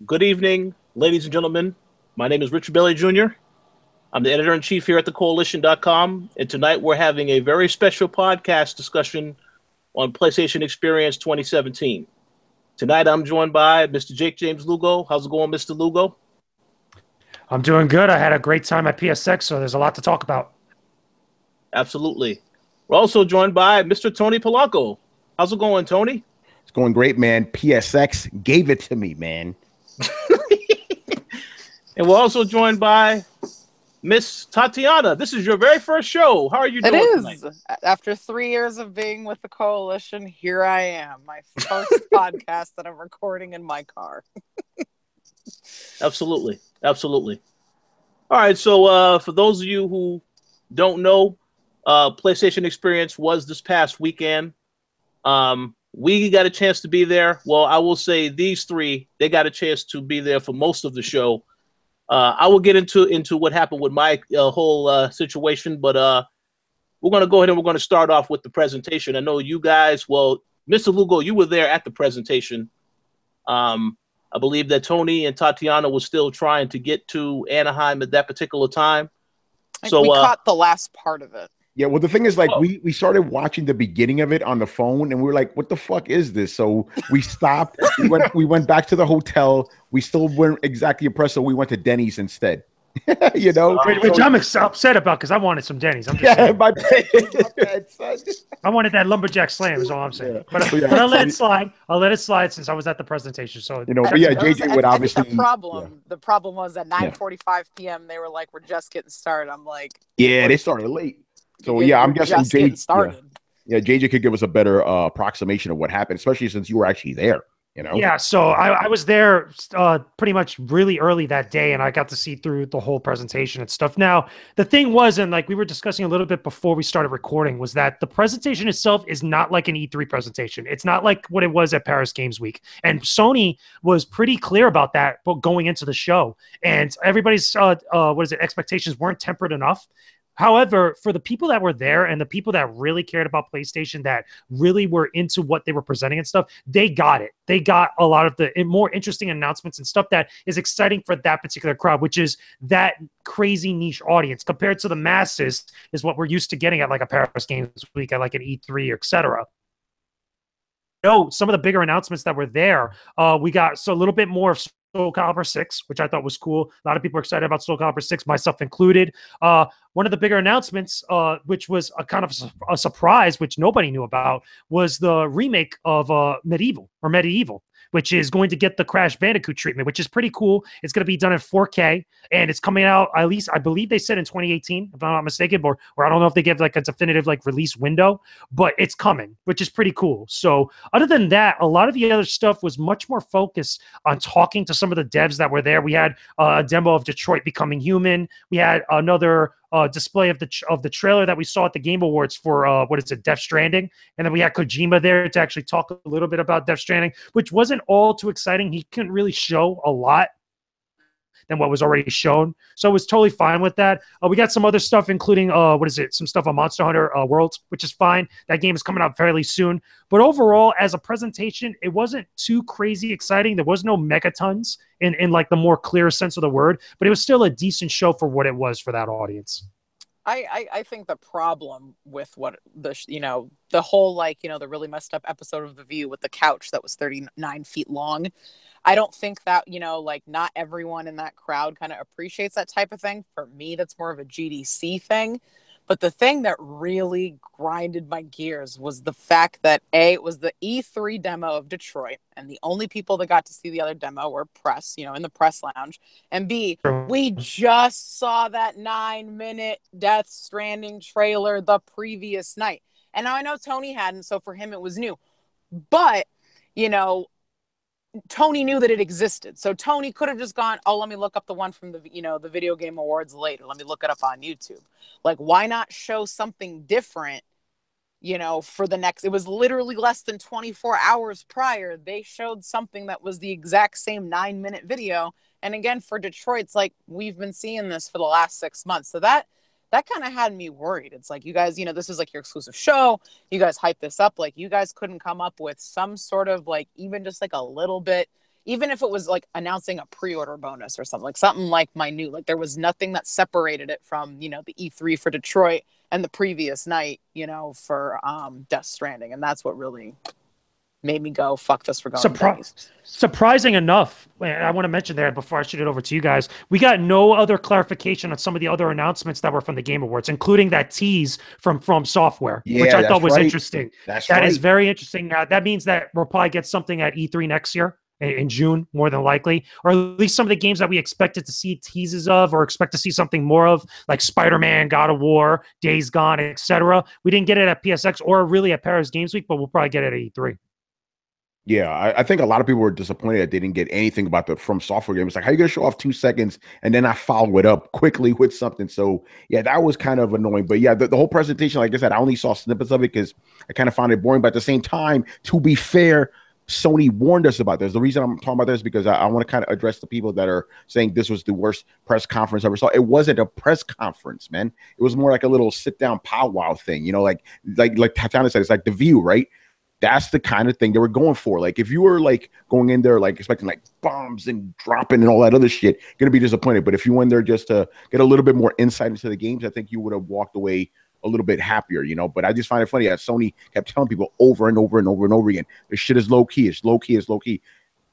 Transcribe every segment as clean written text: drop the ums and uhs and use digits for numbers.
Good evening, ladies and gentlemen. My name is Richard Bailey Jr. I'm the editor-in-chief here at the Koalition.com, and tonight we're having a very special podcast discussion on PlayStation Experience 2017. Tonight I'm joined by Mr. Jakejames Lugo. How's it going, Mr. Lugo? I'm doing good. I had a great time at PSX, so there's a lot to talk about. Absolutely. We're also joined by Mr. Tony Polanco. How's it going, Tony? It's going great, man. PSX gave it to me, man. And we're also joined by Miss Tatjana. This is your very first show. How are you doing tonight? It is. After 3 years of being with the Coalition, here I am. My first podcast that I'm recording in my car. Absolutely. Absolutely. All right. So for those of you who don't know, PlayStation Experience was this past weekend. We got a chance to be there. Well, I will say these three, they got a chance to be there for most of the show. I will get into what happened with my whole situation, but we're going to go ahead and we're going to start off with the presentation. I know you guys, well, Mr. Lugo, you were there at the presentation. I believe that Tony and Tatjana were still trying to get to Anaheim at that particular time. So we caught the last part of it. Yeah, well, the thing is, like, we started watching the beginning of it on the phone, and we were like, "What the fuck is this?" So we stopped. we went back to the hotel. We still weren't exactly impressed, so we went to Denny's instead. You know, which I'm upset about because I wanted some Denny's. I'm just saying. My bad, son. I wanted that lumberjack slam. Is all I'm saying. Yeah. But I'll let it slide. I'll let it slide since I was at the presentation. So but yeah, JJ would obviously. The problem was at 9:45 p.m. They were like, "We're just getting started." I'm like, "Yeah, they started late." So yeah, I'm guessing JJ. Yeah, JJ could give us a better approximation of what happened, especially since you were actually there. You know? Yeah, so I was there pretty much really early that day, and I got to see through the whole presentation and stuff. Now, the thing was, and like we were discussing a little bit before we started recording, was that the presentation itself is not like an E3 presentation. It's not like what it was at Paris Games Week. And Sony was pretty clear about that going into the show. And everybody's, expectations weren't tempered enough. However, for the people that were there and the people that really cared about PlayStation, that really were into what they were presenting and stuff, they got it. They got a lot of the more interesting announcements and stuff that is exciting for that particular crowd, which is that crazy niche audience compared to the masses is what we're used to getting at like a Paris Games Week, at like an E3, etc. Some of the bigger announcements that were there, we got a little bit more of Soul Calibur 6, which I thought was cool. A lot of people are excited about Soul Calibur 6, myself included. One of the bigger announcements, which was a kind of a surprise, which nobody knew about, was the remake of Medieval, which is going to get the Crash Bandicoot treatment, which is pretty cool. It's going to be done in 4K, and it's coming out, at least I believe they said in 2018, if I'm not mistaken, or I don't know if they give like a definitive like release window, but it's coming, which is pretty cool. So other than that, a lot of the other stuff was much more focused on talking to some of the devs that were there. We had a demo of Detroit Becoming Human. We had another display of the trailer that we saw at the Game Awards for Death Stranding, and then we had Kojima there to actually talk a little bit about Death Stranding, which wasn't all too exciting. He couldn't really show a lot than what was already shown, so it was totally fine with that. We got some other stuff, including some stuff on Monster Hunter Worlds, which is fine. That game is coming out fairly soon, but overall, as a presentation, it wasn't too crazy exciting. There was no megatons in like the more clear sense of the word, but it was still a decent show for what it was for that audience. I think the problem with what the whole the really messed up episode of The View with the couch that was 39 feet long, I don't think that, not everyone in that crowd kind of appreciates that type of thing. For me, that's more of a GDC thing. But the thing that really grinded my gears was the fact that it was the E3 demo of Detroit, and the only people that got to see the other demo were press, in the press lounge. And B, we just saw that 9-minute Death Stranding trailer the previous night. And now I know Tony hadn't, so for him it was new. But, Tony knew that it existed. So Tony could have just gone, oh, let me look up the one from the Video Game Awards later. Let me look it up on YouTube. Like, why not show something different, for the next, it was literally less than 24 hours prior. They showed something that was the exact same 9-minute video. And again, for Detroit, it's like, we've been seeing this for the last 6 months. So that kind of had me worried. It's like, you guys, this is like your exclusive show. You guys hype this up. Like, you guys couldn't come up with some sort of like, even just like a little bit, even if it was like announcing a pre-order bonus or something like minute, like there was nothing that separated it from, you know, the E3 for Detroit and the previous night, you know, for Death Stranding. And that's what really made me go, fuck this, we're going to Denny's. Surprising enough, I want to mention there before I shoot it over to you guys, we got no other clarification on some of the other announcements that were from the Game Awards, including that tease from Software, which I thought was interesting. That is very interesting. That means that we'll probably get something at E3 next year in June, more than likely, or at least some of the games that we expected to see teases of or expect to see something more of, like Spider-Man, God of War, Days Gone, etc. We didn't get it at PSX or really at Paris Games Week, but we'll probably get it at E3. Yeah, I think a lot of people were disappointed that they didn't get anything about the From Software game. It's like, how are you going to show off 2 seconds and then I follow it up quickly with something? So, yeah, that was kind of annoying. But, yeah, the whole presentation, like I said, I only saw snippets of it because I kind of found it boring. But at the same time, to be fair, Sony warned us about this. The reason I'm talking about this is because I want to kind of address the people that are saying this was the worst press conference I ever saw. It wasn't a press conference, man. It was more like a little sit-down powwow thing. You know, like Tatjana said, it's like The View, right? That's the kind of thing they were going for. Like, if you were like going in there like expecting like bombs and dropping and all that other shit, you're gonna be disappointed. But if you went there just to get a little bit more insight into the games, I think you would have walked away a little bit happier, you know. But I just find it funny that Sony kept telling people over and over and over and over again, this shit is low key, it's low key, it's low key.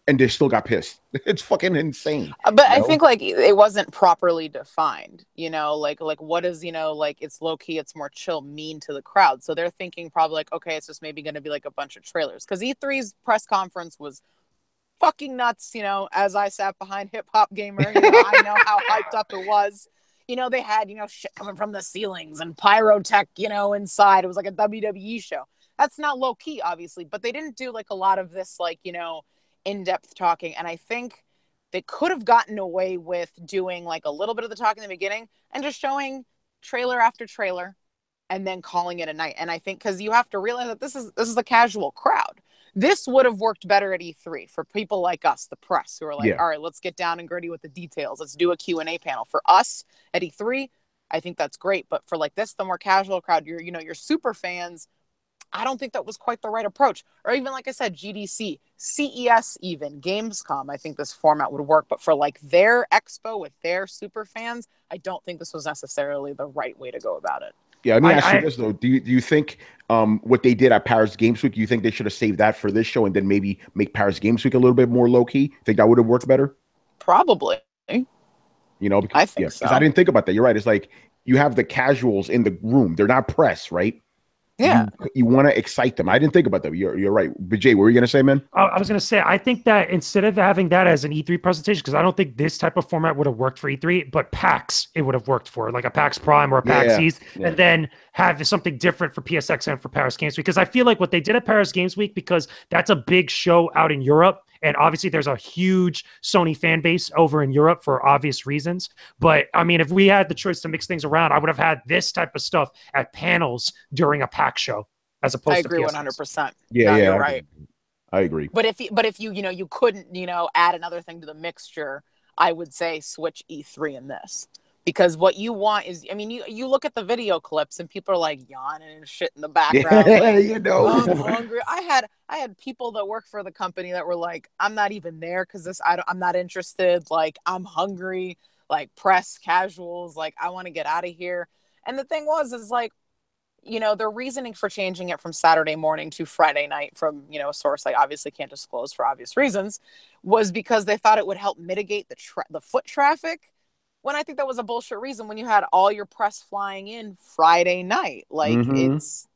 And they still got pissed. It's fucking insane. But I think like it wasn't properly defined, you know, like what is, you know, like it's low key, it's more chill, mean to the crowd. So they're thinking probably like, okay, it's just maybe going to be like a bunch of trailers. Because E3's press conference was fucking nuts, you know, as I sat behind Hip Hop Gamer, you know, I know how hyped up it was. You know, they had, you know, shit coming from the ceilings and pyrotech, you know, inside. It was like a WWE show. That's not low key, obviously, but they didn't do like a lot of this, like, you know, in-depth talking. And I think they could have gotten away with doing like a little bit of the talk in the beginning and just showing trailer after trailer and then calling it a night. And I think because you have to realize that this is a casual crowd. This would have worked better at E3 for people like us, the press, who are like, all right, let's get down and gritty with the details. Let's do a Q&A panel. For us at E3, I think that's great. But for like this, the more casual crowd, your super fans, I don't think that was quite the right approach. Or even, like I said, GDC, CES even, Gamescom, I think this format would work. But for like their expo with their super fans, I don't think this was necessarily the right way to go about it. Yeah, let me ask you this, though. Do you think what they did at Paris Games Week, you think they should have saved that for this show and then maybe make Paris Games Week a little bit more low-key? Think that would have worked better? Probably. You know, because, I think so. Because I didn't think about that. You're right. It's like you have the casuals in the room. They're not press, right? Yeah. You want to excite them. I didn't think about that. You're right. But Jay, what were you going to say, man? I was going to say, I think that instead of having that as an E3 presentation, because I don't think this type of format would have worked for E3, but PAX, it would have worked for, like a PAX Prime or a PAX East, and then have something different for PSX and for Paris Games Week. Because I feel like what they did at Paris Games Week, because that's a big show out in Europe, and obviously there's a huge Sony fan base over in Europe for obvious reasons. But I mean, if we had the choice to mix things around, I would have had this type of stuff at panels during a PAX show, as opposed to PSX. 100%. Yeah, you're right. I agree. But if you couldn't, add another thing to the mixture, I would say switch E3 in this. Because what you want is, I mean, you look at the video clips and people are like yawning and shit in the background. Yeah, like, I'm hungry. I had people that work for the company that were like, I'm not even there because I'm not interested. Like, I'm hungry. Like, press casuals. Like, I want to get out of here. And the thing is like, their reasoning for changing it from Saturday morning to Friday night from, a source I obviously can't disclose for obvious reasons, was because they thought it would help mitigate the foot traffic. When I think that was a bullshit reason when you had all your press flying in Friday night. Like, it's,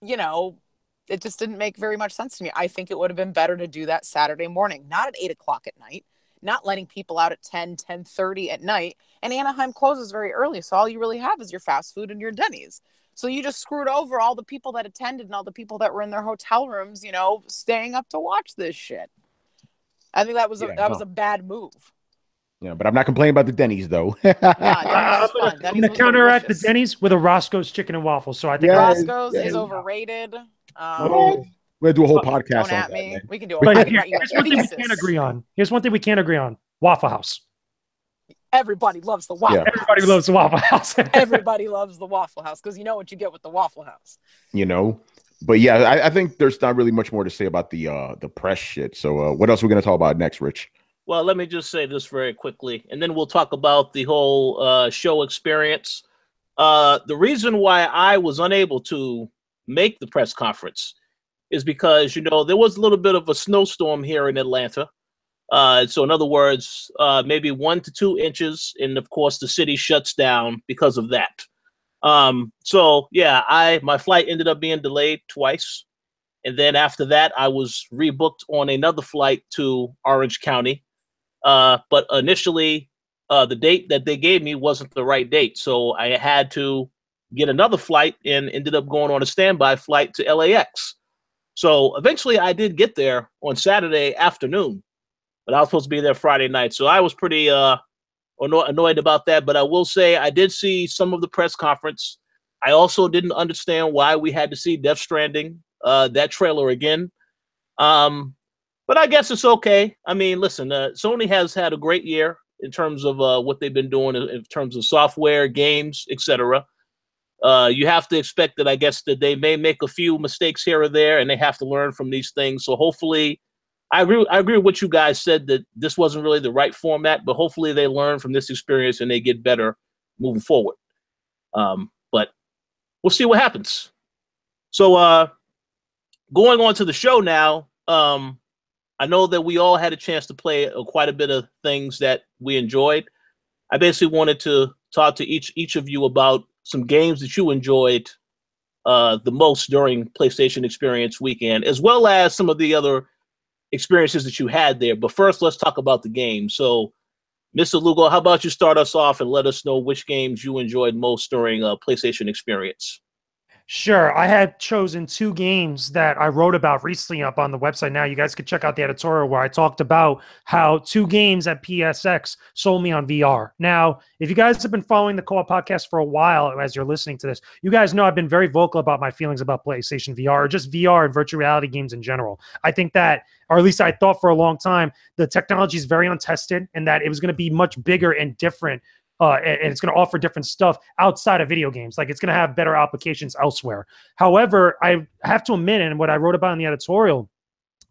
it just didn't make very much sense to me. I think it would have been better to do that Saturday morning, not at 8 o'clock at night, not letting people out at 10:30 at night. And Anaheim closes very early. So all you really have is your fast food and your Denny's. So you just screwed over all the people that attended and all the people that were in their hotel rooms, staying up to watch this shit. I think that was a bad move. Yeah, but I'm not complaining about the Denny's, though. I'm going to counteract the Denny's with a Roscoe's chicken and waffles. So I think Roscoe's is overrated. We're going to do a whole podcast on that. Me. We can do a podcast. Here's one thing we can't agree on. Here's one thing we can't agree on. Waffle House. Everybody loves the Waffle House. Everybody loves the Waffle House. Everybody loves the Waffle House because you know what you get with the Waffle House. But yeah, I think there's not really much more to say about the press shit. So what else are we gonna talk about next, Rich? Well, let me just say this very quickly, and then we'll talk about the whole show experience. The reason why I was unable to make the press conference is because, you know, there was a little bit of a snowstorm here in Atlanta. So in other words, maybe 1 to 2 inches, and of course the city shuts down because of that. So yeah, my flight ended up being delayed twice. And then after that, I was rebooked on another flight to Orange County. But initially, the date that they gave me wasn't the right date. So I had to get another flight and ended up going on a standby flight to LAX. So eventually I did get there on Saturday afternoon, but I was supposed to be there Friday night. So I was pretty annoyed about that. But I will say I did see some of the press conference. I also didn't understand why we had to see Death Stranding, that trailer again. But I guess it's okay. I mean, listen, Sony has had a great year in terms of what they've been doing in terms of software, games, etc. You have to expect that, I guess, that they may make a few mistakes here or there, and they have to learn from these things. So hopefully, I agree with what you guys said, that this wasn't really the right format, but hopefully they learn from this experience and they get better moving forward. But we'll see what happens. So going on to the show now. I know that we all had a chance to play quite a bit of things that we enjoyed. I basically wanted to talk to each of you about some games that you enjoyed the most during PlayStation Experience Weekend, as well as some of the other experiences that you had there. But first, let's talk about the game. So, Mr. Lugo, how about you start us off and let us know which games you enjoyed most during PlayStation Experience? Sure. I had chosen 2 games that I wrote about recently up on the website. Now you guys could check out the editorial where I talked about how 2 games at PSX sold me on VR. Now, if you guys have been following the Co-op podcast for a while as you're listening to this, you guys know I've been very vocal about my feelings about PlayStation VR, or just VR and virtual reality games in general. I think that, or at least I thought for a long time, the technology is very untested and that it was going to be much bigger and different. And it's going to offer different stuff outside of video games. Like, it's going to have better applications elsewhere. However, I have to admit, and what I wrote about in the editorial,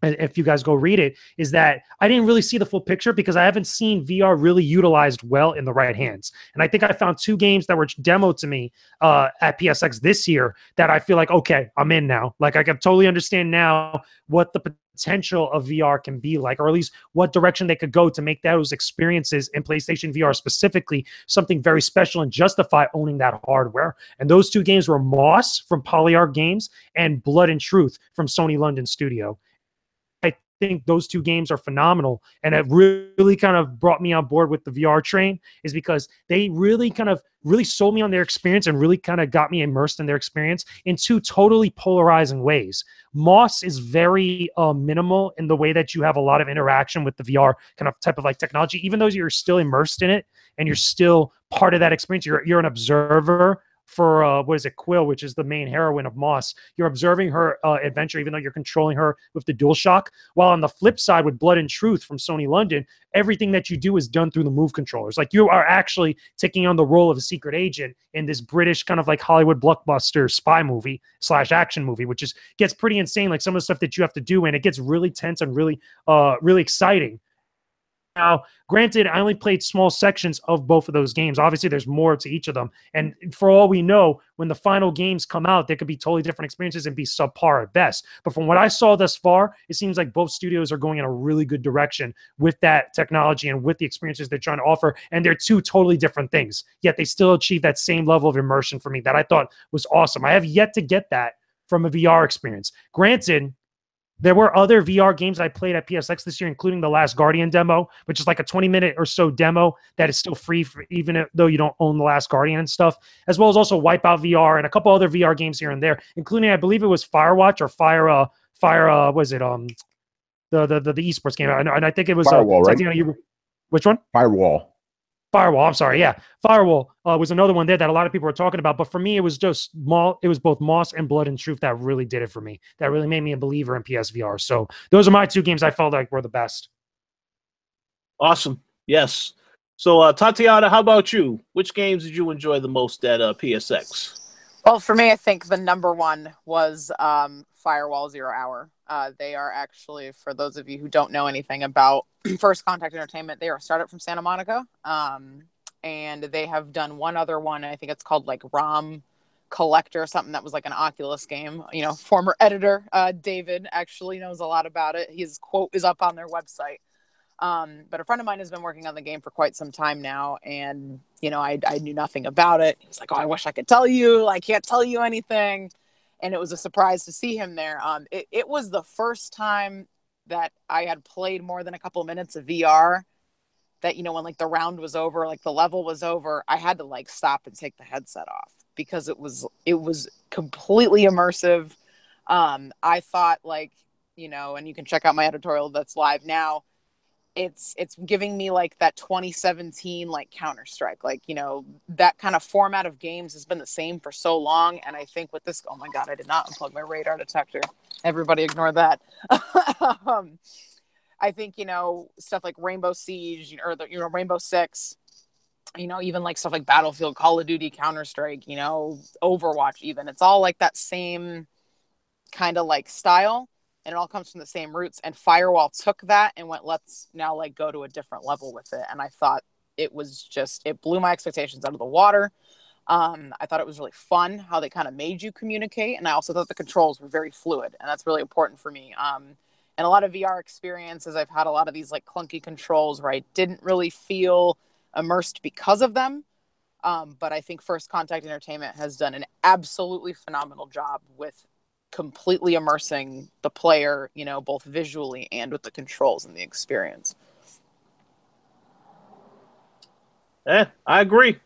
if you guys go read it, is that I didn't really see the full picture because I haven't seen VR really utilized well in the right hands. And I think I found 2 games that were demoed to me at PSX this year that I feel like, okay, I'm in now. Like, I can totally understand now what the potential of VR can be like, or at least what direction they could go to make those experiences in PlayStation VR specifically something very special and justify owning that hardware. And those 2 games were Moss from Polyarc Games and Blood and Truth from Sony London Studio. I think those 2 games are phenomenal, and it really kind of brought me on board with the VR train, is because they really sold me on their experience and really kind of got me immersed in their experience in 2 totally polarizing ways. Moss is very minimal in the way that you have a lot of interaction with the VR kind of type of like technology, even though you're still immersed in it and you're still part of that experience. You're an observer for Quill, which is the main heroine of Moss. You're observing her adventure, even though you're controlling her with the DualShock. While on the flip side, with Blood and Truth from Sony London, everything that you do is done through the Move controllers. Like, you are actually taking on the role of a secret agent in this British kind of like Hollywood blockbuster spy movie / action movie, which gets pretty insane. Like, some of the stuff that you have to do, and it gets really tense and really exciting. Now, granted, I only played small sections of both of those games. Obviously, there's more to each of them. And for all we know, when the final games come out, there could be totally different experiences and be subpar at best. But from what I saw thus far, it seems like both studios are going in a really good direction with that technology and with the experiences they're trying to offer. And they're 2 totally different things, yet they still achieve that same level of immersion for me that I thought was awesome. I have yet to get that from a VR experience. Granted, there were other VR games I played at PSX this year, including the Last Guardian demo, which is like a 20-minute or so demo that is still free even though you don't own the Last Guardian and stuff, as well as also Wipeout VR and a couple other VR games here and there, including, I believe it was Firewatch or was it the esports game? And I think it was Firewall, right? Tatjana, which one? Firewall. I'm sorry. Yeah. Firewall was another one there that a lot of people were talking about. But for me, it was both Moss and Blood and Truth that really did it for me. That really made me a believer in PSVR. So those are my 2 games I felt like were the best. Awesome. Yes. So, Tatjana, how about you? Which games did you enjoy the most at PSX? Well, for me, I think the number one was Firewall 0 Hour. They are actually, for those of you who don't know anything about First Contact Entertainment, they are a startup from Santa Monica. And they have done one other one. I think it's called like ROM Collector or something that was like an Oculus game. You know, former editor David actually knows a lot about it. His quote is up on their website. But a friend of mine has been working on the game for quite some time now, and you know, I knew nothing about it. He was like, "Oh, I wish I could tell you. I can't tell you anything," and it was a surprise to see him there. It was the first time that I had played more than a couple of minutes of VR. That, you know, when like the round was over, like the level was over, I had to like stop and take the headset off because it was completely immersive. I thought, like, you know, and you can check out my editorial that's live now. It's giving me like that 2017 like Counter-Strike, like, you know, that kind of format of games has been the same for so long. And I think with this, oh my god, I did not unplug my radar detector. Everybody ignore that. I think, you know, stuff like Rainbow Siege or the, you know, Rainbow Six, you know, even like stuff like Battlefield, Call of Duty, Counter-Strike, you know, Overwatch, even, it's all like that same kind of like style. And it all comes from the same roots. And Firewall took that and went, let's now like go to a different level with it. And I thought it was just, it blew my expectations out of the water. I thought it was really fun how they kind of made you communicate. And I also thought the controls were very fluid. And that's really important for me. And a lot of VR experiences, I've had a lot of these like clunky controls where I didn't really feel immersed because of them. But I think First Contact Entertainment has done an absolutely phenomenal job with completely immersing the player, you know, both visually and with the controls and the experience. I agree.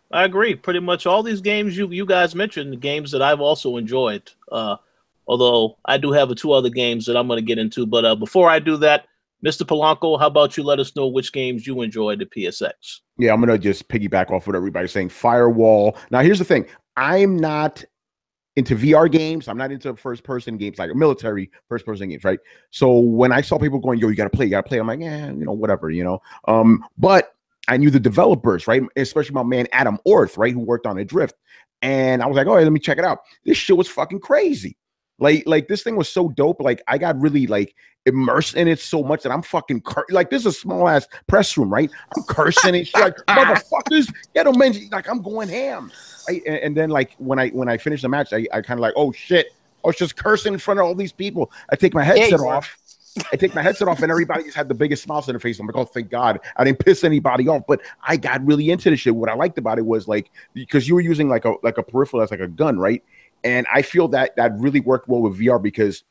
Pretty much all these games you guys mentioned, the games that I've also enjoyed. Although I do have two other games that I'm going to get into. But before I do that, Mr. Polanco, how about you let us know which games you enjoyed at PSX? Yeah, I'm going to just piggyback off what everybody's saying. Firewall. Now, here's the thing. I'm not into VR games. I'm not into first-person games, like military first-person games, right? So when I saw people going, yo, you got to play. I'm like, yeah, you know, whatever, you know. But I knew the developers, right? Especially my man Adam Orth, right, who worked on Adrift. And I was like, all right, let me check it out. This shit was fucking crazy. Like this thing was so dope. Like I got really like immersed in it so much that I'm fucking like this is a small ass press room, right? I'm cursing and shit, like motherfuckers, get them in. Like I'm going ham. Right? And then like when I finished the match, I kind of like, oh shit, I was just cursing in front of all these people. I take my headset off. And everybody just had the biggest smiles on their face. I'm like, oh, thank God I didn't piss anybody off. But I got really into this shit. What I liked about it was like, because you were using like a peripheral as like a gun, right? And I feel that really worked well with VR because,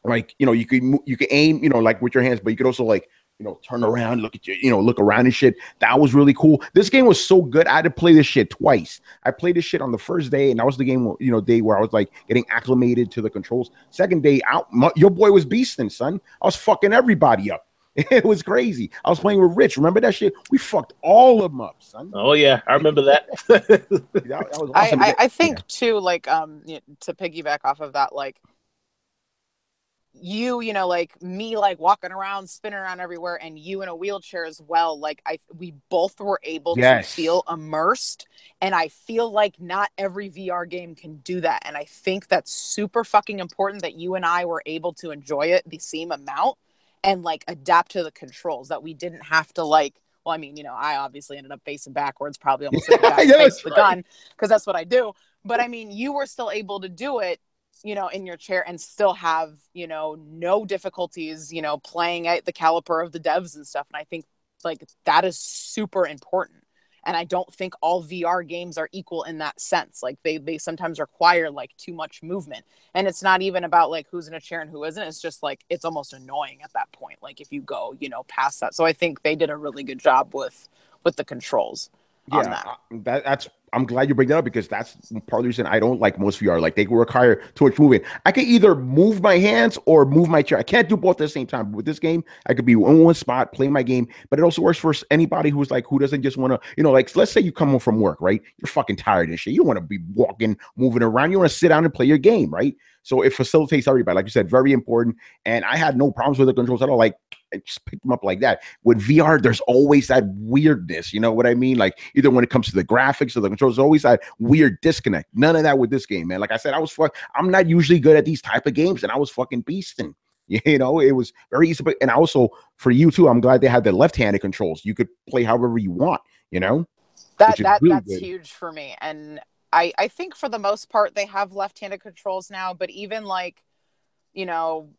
like, you know, you could aim, you know, like with your hands, but you could also like, you know, turn around, look at you, you know, look around and shit. That was really cool. This game was so good. I had to play this shit twice. I played this shit on the first day, and that was the game, you know, day where I was like getting acclimated to the controls. Second day out, your boy was beasting, son. I was fucking everybody up. It was crazy. I was playing with Rich. Remember that shit? We fucked all of them up, son. Oh yeah, I remember that. that was awesome. I think too, like, to piggyback off of that, like, you know, like me, like walking around, spinning around everywhere, and you in a wheelchair as well. Like we both were able to feel immersed, and I feel like not every VR game can do that. And I think that's super fucking important that you and I were able to enjoy it the same amount and like adapt to the controls, that we didn't have to like, well, I mean, you know, I obviously ended up facing backwards, probably almost like face the gun, because that's what I do. But I mean, you were still able to do it, you know, in your chair and still have, you know, no difficulties, you know, playing at the caliber of the devs and stuff. And I think like that is super important. And I don't think all VR games are equal in that sense. Like they sometimes require like too much movement. And it's not even about like who's in a chair and who isn't. It's just like, it's almost annoying at that point. Like if you go, you know, past that. So I think they did a really good job with the controls on that. That's I'm glad you bring that up, because that's part of the reason I don't like most VR. Like they require too much movement. I can either move my hands or move my chair. I can't do both at the same time. But with this game, I could be in one spot playing my game, but it also works for anybody who's like, who doesn't just want to, you know, like let's say you come home from work, right? You're fucking tired and shit. You don't want to be walking, moving around. You want to sit down and play your game, right? So it facilitates everybody. Like you said, very important. And I had no problems with the controls at all. Like I just picked them up like that. With VR, there's always that weirdness. You know what I mean? Like either when it comes to the graphics or the controls, there's always that weird disconnect. None of that with this game, man. Like I said, I'm not usually good at these type of games, and I was fucking beasting. You know, it was very easy. And also for you too, I'm glad they had the left-handed controls. You could play however you want. You know, that's good. huge for me. And I think for the most part they have left-handed controls now. But even like, you know,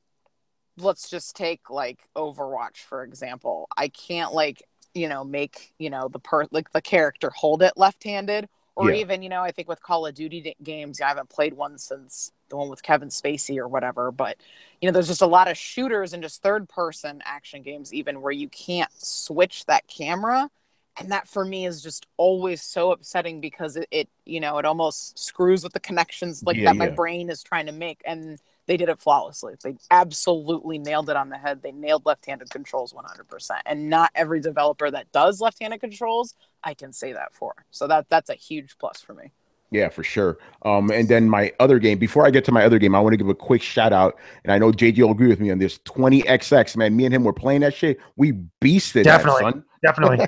let's just take like Overwatch for example. I can't like, you know, make, you know, the character hold it left-handed. Or even, you know, I think with Call of Duty games, I haven't played one since the one with Kevin Spacey or whatever. But, you know, there's just a lot of shooters and just third-person action games even where you can't switch that camera. And that for me is just always so upsetting because it you know, it almost screws with the connections like my brain is trying to make. And they did it flawlessly. They absolutely nailed it on the head. They nailed left-handed controls 100%. And not every developer that does left-handed controls, I can say that for. So that's a huge plus for me. Yeah, for sure. And then my other game, before I get to my other game, I want to give a quick shout out. And I know JJ will agree with me on this. 20XX, man. Me and him were playing that shit. We beasted definitely, that, son. Definitely.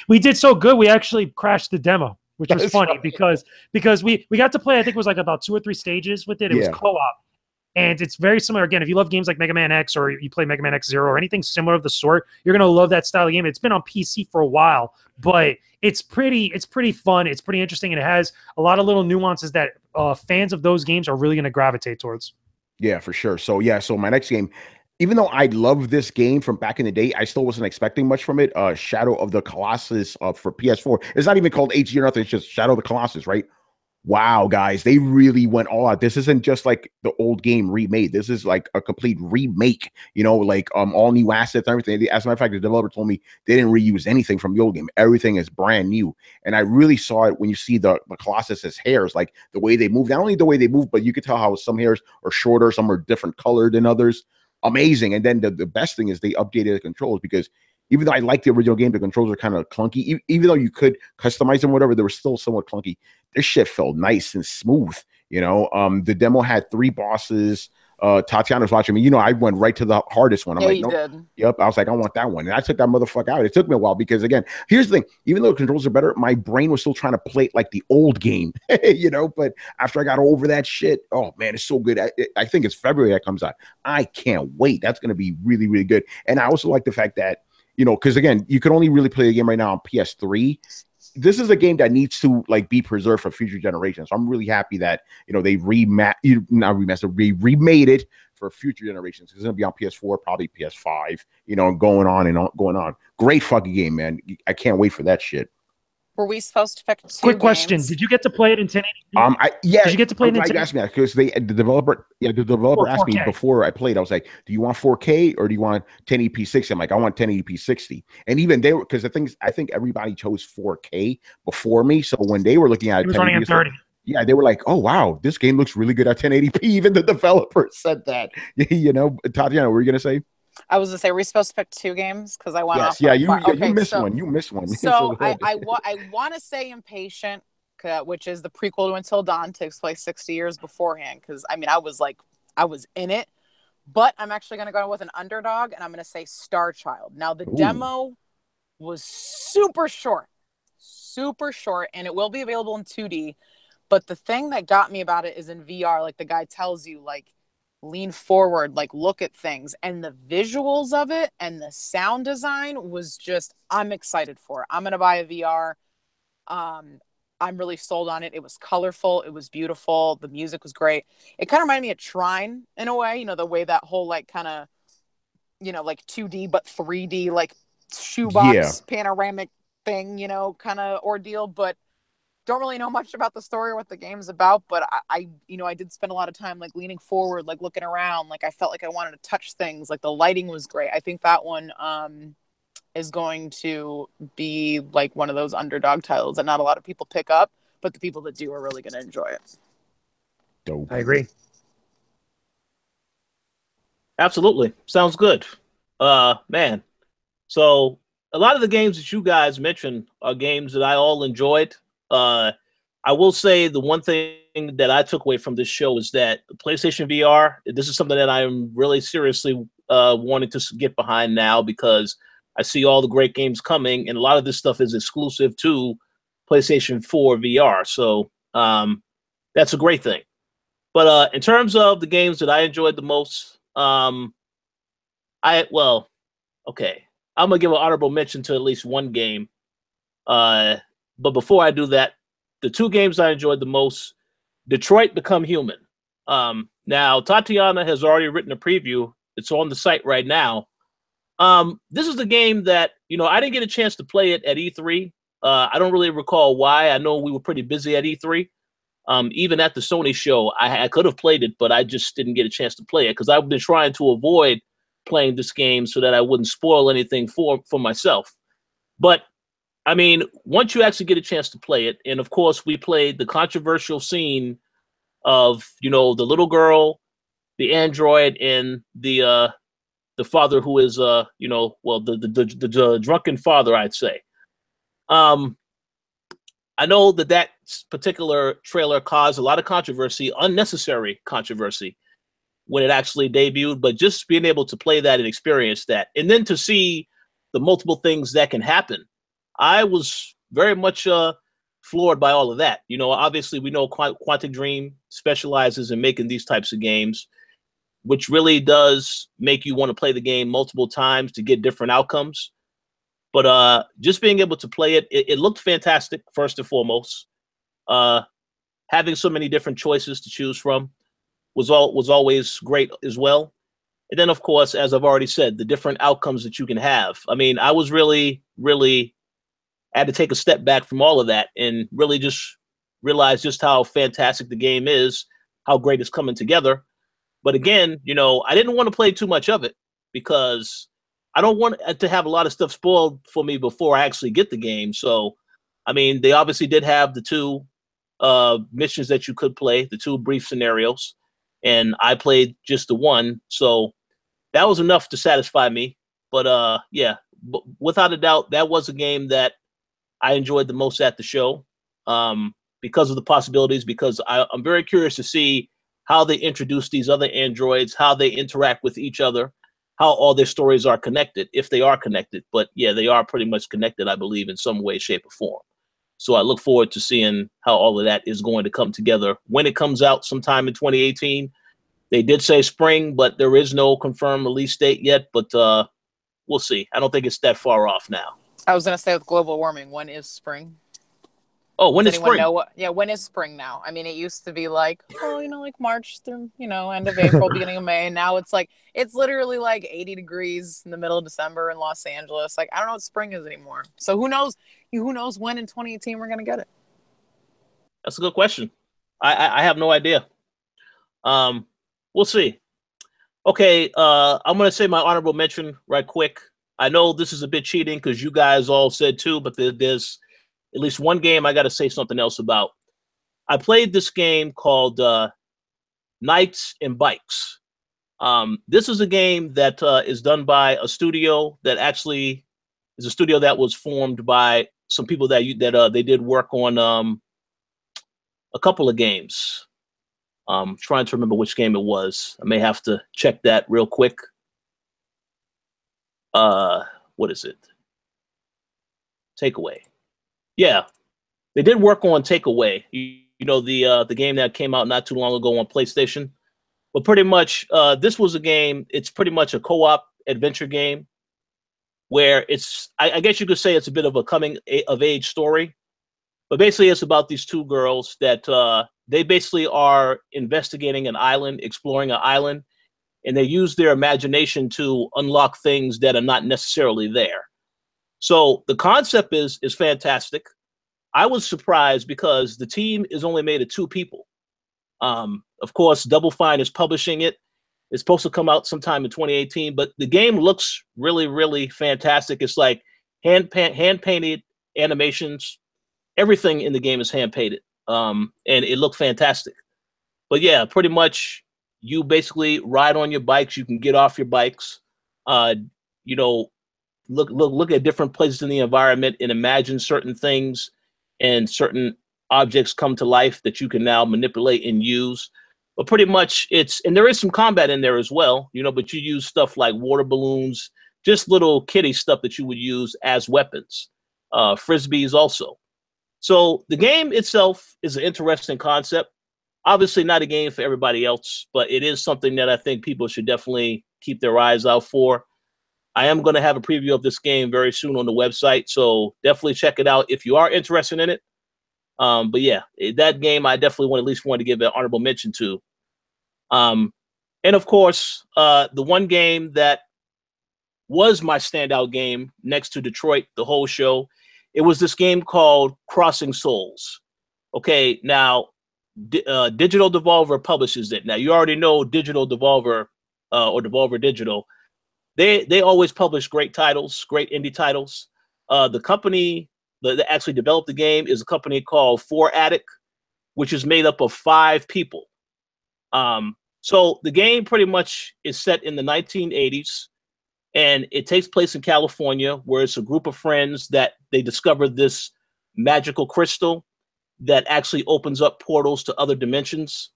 we did so good. We actually crashed the demo, which was funny because we got to play, I think it was like about 2 or 3 stages with it. It was co-op. And it's very similar. Again, if you love games like Mega Man X or you play Mega Man X Zero or anything similar of the sort, you're going to love that style of game. It's been on PC for a while, but it's pretty fun. It's pretty interesting. And it has a lot of little nuances that fans of those games are really going to gravitate towards. Yeah, for sure. So my next game, even though I love this game from back in the day, I still wasn't expecting much from it. Shadow of the Colossus for PS4. It's not even called HD or nothing. It's just Shadow of the Colossus, right? Wow, guys, they really went all out. This isn't just like the old game remade. This is like a complete remake, you know, like all new assets, everything. As a matter of fact, the developer told me they didn't reuse anything from the old game. Everything is brand new. And I really saw it when you see the Colossus's hairs, like the way they move, not only the way they move, but you could tell how some hairs are shorter, some are different colored than others. Amazing. And then the best thing is they updated the controls because even though I like the original game, the controls are kind of clunky. Even though you could customize them, whatever, they were still somewhat clunky. This shit felt nice and smooth. You know, the demo had 3 bosses. Tatjana was watching me. You know, I went right to the hardest one. I'm like, no, yep. I was like, I want that one, and I took that motherfucker out. It took me a while because, again, here's the thing: even though the controls are better, my brain was still trying to play it like the old game. You know, but after I got over that shit, oh man, it's so good. I think it's February that comes out. I can't wait. That's going to be really, really good. And I also like the fact that, you know, because again, you can only really play the game right now on PS3. This is a game that needs to like be preserved for future generations. So I'm really happy that, you know, they remade it for future generations. It's gonna be on PS4, probably PS5, you know, and going on. Great fucking game, man. I can't wait for that shit. Were we supposed to pick 2 Quick question: games? did you get to play it in 1080p? Did you get to play it in 1080p? You asked me that because the developer asked me before I played. I was like, "Do you want 4K or do you want 1080p 60?" I'm like, "I want 1080p 60." And even they were, because the things, I think everybody chose 4K before me. So when they were looking at it, was running at 30. Yeah, they were like, "Oh wow, this game looks really good at 1080p." Even the developer said that. You know, Tatjana, what were you gonna say? I was gonna say, we're supposed to pick 2 games because I want. Yes, yeah, you missed one. You missed one. So I want to say Impatient, which is the prequel to Until Dawn, takes place 60 years beforehand. Because I mean, I was in it, but I'm actually gonna go with an underdog, and I'm gonna say Star Child. Now the demo was super short, and it will be available in 2D. But the thing that got me about it is in VR, like the guy tells you, like, lean forward, like look at things, and the visuals of it and the sound design was just, I'm excited for it. I'm gonna buy a VR. I'm really sold on it. It was colorful, it was beautiful, the music was great. It kind of reminded me of Trine in a way, you know, the way that whole like kind of, you know, like 2D but 3D like shoebox panoramic thing, you know, kind of ordeal. But don't really know much about the story or what the game's about, but I did spend a lot of time like leaning forward, like looking around, like I felt like I wanted to touch things, like the lighting was great. I think that one is going to be like one of those underdog titles that not a lot of people pick up, but the people that do are really going to enjoy it. Dope. I agree. Absolutely. Sounds good. Man. So a lot of the games that you guys mentioned are games that I all enjoyed. I will say the one thing that I took away from this show is that the PlayStation VR, this is something that I'm really seriously wanting to get behind now because I see all the great games coming, and a lot of this stuff is exclusive to PlayStation 4 VR. So that's a great thing. But in terms of the games that I enjoyed the most, okay, I'm gonna give an honorable mention to at least one game. But before I do that, the two games I enjoyed the most: Detroit Become Human. Now Tatjana has already written a preview. It's on the site right now. This is the game that, you know, I didn't get a chance to play it at E3. I don't really recall why. I know we were pretty busy at E3. Even at the Sony show, I could have played it, but I just didn't get a chance to play it because I've been trying to avoid playing this game so that I wouldn't spoil anything for myself. But I mean, once you actually get a chance to play it, and of course we played the controversial scene of, you know, the little girl, the android, and the father who is you know, well, the drunken father, I'd say. I know that particular trailer caused a lot of controversy, unnecessary controversy, when it actually debuted, but just being able to play that and experience that, and then to see the multiple things that can happen, I was very much floored by all of that. You know, obviously we know Quantic Dream specializes in making these types of games, which really does make you want to play the game multiple times to get different outcomes. But just being able to play it, it looked fantastic, first and foremost. Having so many different choices to choose from was always great as well. And then, of course, as I've already said, the different outcomes that you can have. I mean, I was really I had to take a step back from all of that and really just realize just how fantastic the game is, how great it's coming together. But again, you know, I didn't want to play too much of it because I don't want to have a lot of stuff spoiled for me before I actually get the game. So, I mean, they obviously did have the two missions that you could play, the two brief scenarios, and I played just the one. So that was enough to satisfy me. But yeah, without a doubt, that was a game that I enjoyed the most at the show because of the possibilities, because I'm very curious to see how they introduce these other androids, how they interact with each other, how all their stories are connected, if they are connected. But yeah, they are pretty much connected, I believe, in some way, shape, or form. So I look forward to seeing how all of that is going to come together when it comes out sometime in 2018. They did say spring, but there is no confirmed release date yet. But we'll see. I don't think it's that far off now. I was going to say, with global warming, when is spring? Oh, when Does is anyone spring? know what? Yeah, when is spring now? I mean, it used to be like, oh, you know, like March through, you know, end of April, beginning of May. And now it's like, it's literally like 80 degrees in the middle of December in Los Angeles. Like, I don't know what spring is anymore. So who knows? Who knows when in 2018 we're going to get it? That's a good question. I have no idea. We'll see. Okay, I'm going to say my honorable mention right quick. I know this is a bit cheating because you guys all said too, but there's at least one game I got to say something else about. I played this game called Knights and Bikes. This is a game that is done by a studio that actually is a studio that was formed by some people that they did work on a couple of games. Trying to remember which game it was. I may have to check that real quick. What is it? Takeaway. Yeah, they did work on Takeaway. You know, the game that came out not too long ago on PlayStation. But pretty much, this was a game. It's pretty much a co-op adventure game where I guess you could say it's a bit of a coming of age story. But basically, it's about these two girls that they basically are investigating an island, exploring an island, and they use their imagination to unlock things that are not necessarily there. So the concept is fantastic. I was surprised because the team is only made of 2 people. Of course, Double Fine is publishing it. It's supposed to come out sometime in 2018, but the game looks really, really fantastic. It's like hand-painted animations. Everything in the game is hand-painted, and it looked fantastic. But yeah, pretty much you basically ride on your bikes. You can get off your bikes, you know, look at different places in the environment and imagine certain things, and certain objects come to life that you can now manipulate and use. But pretty much and there is some combat in there as well, you know, but you use stuff like water balloons, just little kiddie stuff that you would use as weapons. Frisbees also. So the game itself is an interesting concept. Obviously not a game for everybody else, but it is something that I think people should definitely keep their eyes out for. I am going to have a preview of this game very soon on the website, so definitely check it out if you are interested in it. But yeah, that game I definitely at least want to give an honorable mention to. And of course, the one game that was my standout game next to Detroit the whole show, it was this game called Crossing Souls. Okay, now Digital Devolver publishes it. Now you already know Digital Devolver or Devolver Digital. They always publish great titles, great indie titles. The company that actually developed the game is a company called 4Addict, which is made up of 5 people. So the game pretty much is set in the 1980s, and it takes place in California, where it's a group of friends that they discover this magical crystal that actually opens up portals to other dimensions.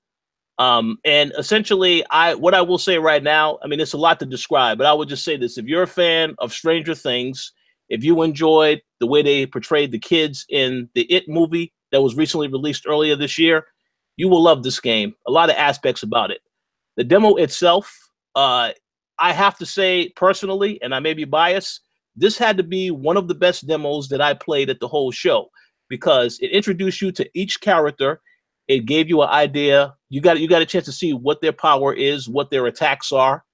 And essentially, what I will say right now, I mean, it's a lot to describe, but I would just say this. If you're a fan of Stranger Things, if you enjoyed the way they portrayed the kids in the It movie that was recently released earlier this year, you will love this game. A lot of aspects about it. The demo itself, I have to say personally, and I may be biased, this had to be one of the best demos that I played at the whole show, because it introduced you to each character. It gave you an idea. You got a chance to see what their power is, what their attacks are.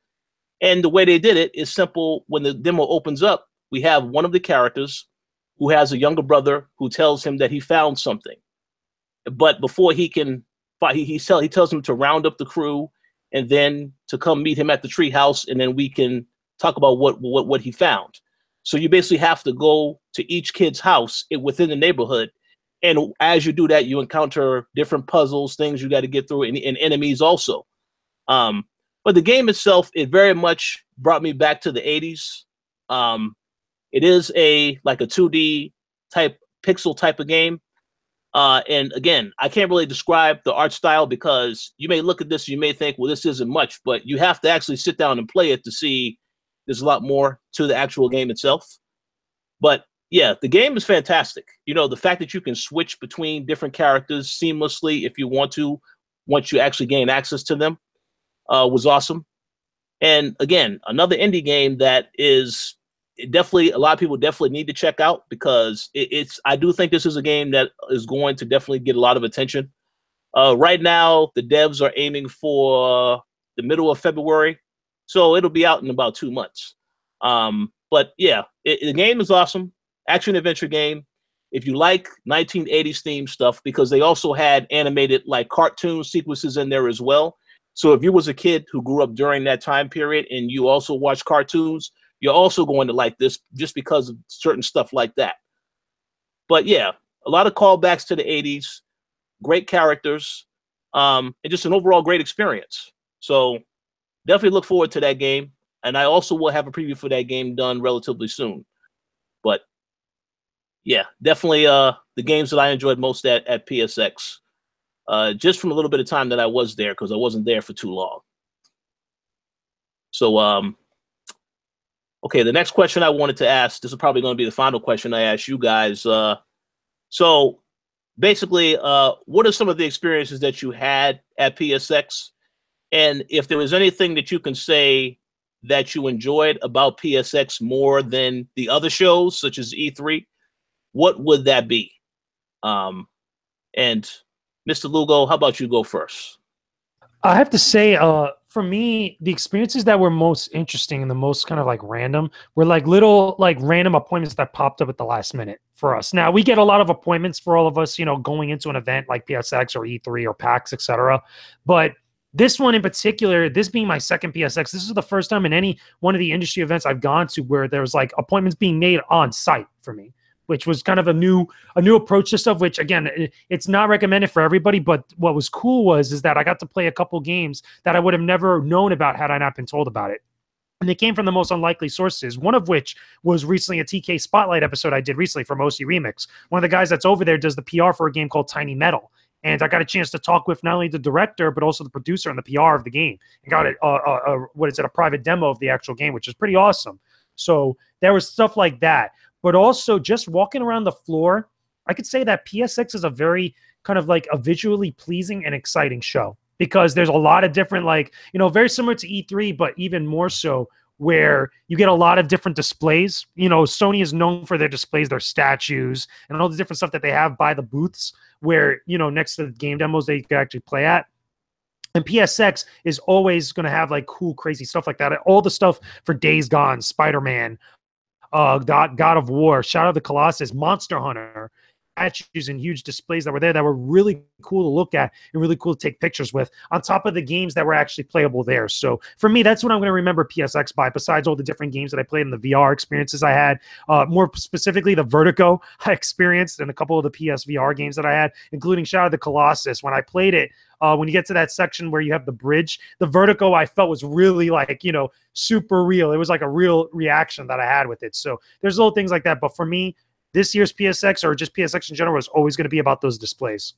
And the way they did it is simple. When the demo opens up, we have one of the characters who has a younger brother who tells him that he found something. But before he can fight, he tells him to round up the crew and then to come meet him at the treehouse, and then we can talk about what he found. So you basically have to go to each kid's house within the neighborhood. And as you do that, you encounter different puzzles, things you got to get through, and enemies also. But the game itself, it very much brought me back to the 80s. It is like a 2D type, pixel type of game. And again, I can't really describe the art style, because you may look at this and you may think, well, this isn't much, but you have to actually sit down and play it to see there's a lot more to the actual game itself. But yeah, the game is fantastic. You know, the fact that you can switch between different characters seamlessly if you want to, once you actually gain access to them, was awesome. And again, another indie game that is definitely, a lot of people definitely need to check out, because I do think this is a game that is going to definitely get a lot of attention. Right now, the devs are aiming for the middle of February, so it'll be out in about 2 months. But yeah, the game is awesome. Action adventure game. If you like 1980s themed stuff, because they also had animated like cartoon sequences in there as well. So if you was a kid who grew up during that time period and you also watch cartoons, you're also going to like this just because of certain stuff like that. But yeah, a lot of callbacks to the 80s, great characters, and just an overall great experience. So definitely look forward to that game. And I also will have a preview for that game done relatively soon. But yeah, definitely the games that I enjoyed most at PSX, just from a little bit of time that I was there, because I wasn't there for too long. So, okay, the next question I wanted to ask, this is probably going to be the final question I ask you guys. So basically, what are some of the experiences that you had at PSX? And if there was anything that you can say that you enjoyed about PSX more than the other shows, such as E3, what would that be? And Mr. Lugo, how about you go first? I have to say, for me, the experiences that were most interesting and the most kind of like random were like little like random appointments that popped up at the last minute for us. Now, we get a lot of appointments for all of us, you know, going into an event like PSX or E3 or PAX, etc. But this one in particular, this being my second PSX, this is the first time in any one of the industry events I've gone to where there was like appointments being made on site for me, which was kind of a new approach to stuff, which again, it's not recommended for everybody. But what was cool is that I got to play a couple games that I would have never known about had I not been told about it. And they came from the most unlikely sources, one of which was recently a TK Spotlight episode I did recently from OC Remix. One of the guys that's over there does the PR for a game called Tiny Metal. And I got a chance to talk with not only the director, but also the producer and the PR of the game. And got a private demo of the actual game, which is pretty awesome. So there was stuff like that. But also just walking around the floor, I could say that PSX is a very kind of like a visually pleasing and exciting show, because there's a lot of different, like, you know, very similar to E3, but even more so, where you get a lot of different displays. You know, Sony is known for their displays, their statues, and all the different stuff that they have by the booths where, you know, next to the game demos that you can actually play at. And PSX is always going to have like cool, crazy stuff like that. All the stuff for Days Gone, Spider-Man, God of War, Shadow of the Colossus, Monster Hunter, statues and huge displays that were there that were really cool to look at and really cool to take pictures with, on top of the games that were actually playable there. So for me, that's what I'm going to remember PSX by, besides all the different games that I played and the VR experiences I had, more specifically the Vertigo I experienced and a couple of the PSVR games that I had, including Shadow of the Colossus. When I played it, when you get to that section where you have the bridge, the Vertigo I felt was really like, you know, super real. It was like a real reaction that I had with it. So there's little things like that. But for me, this year's PSX, or just PSX in general, is always going to be about those displays.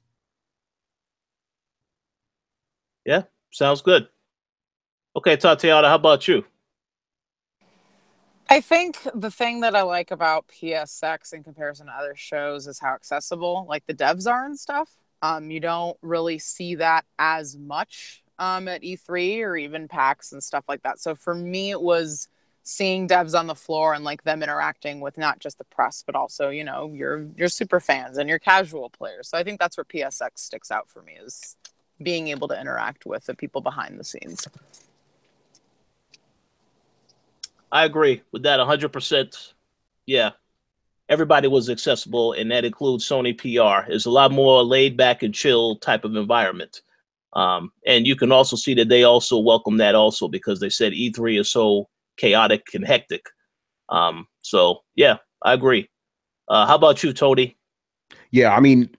Yeah, sounds good. Okay, Tatjana, how about you? I think the thing that I like about PSX in comparison to other shows is how accessible, like, the devs are and stuff. You don't really see that as much at E3 or even PAX and stuff like that. So for me, it was seeing devs on the floor and like them interacting with not just the press, but also, you know, your super fans and your casual players. So I think that's where PSX sticks out for me, is being able to interact with the people behind the scenes. I agree with that 100%. Yeah, everybody was accessible, and that includes Sony PR. It's a lot more laid back and chill type of environment. And you can also see that they also welcome that also, because they said E3 is so chaotic and hectic. So yeah, I agree. How about you, Tony? Yeah, I mean,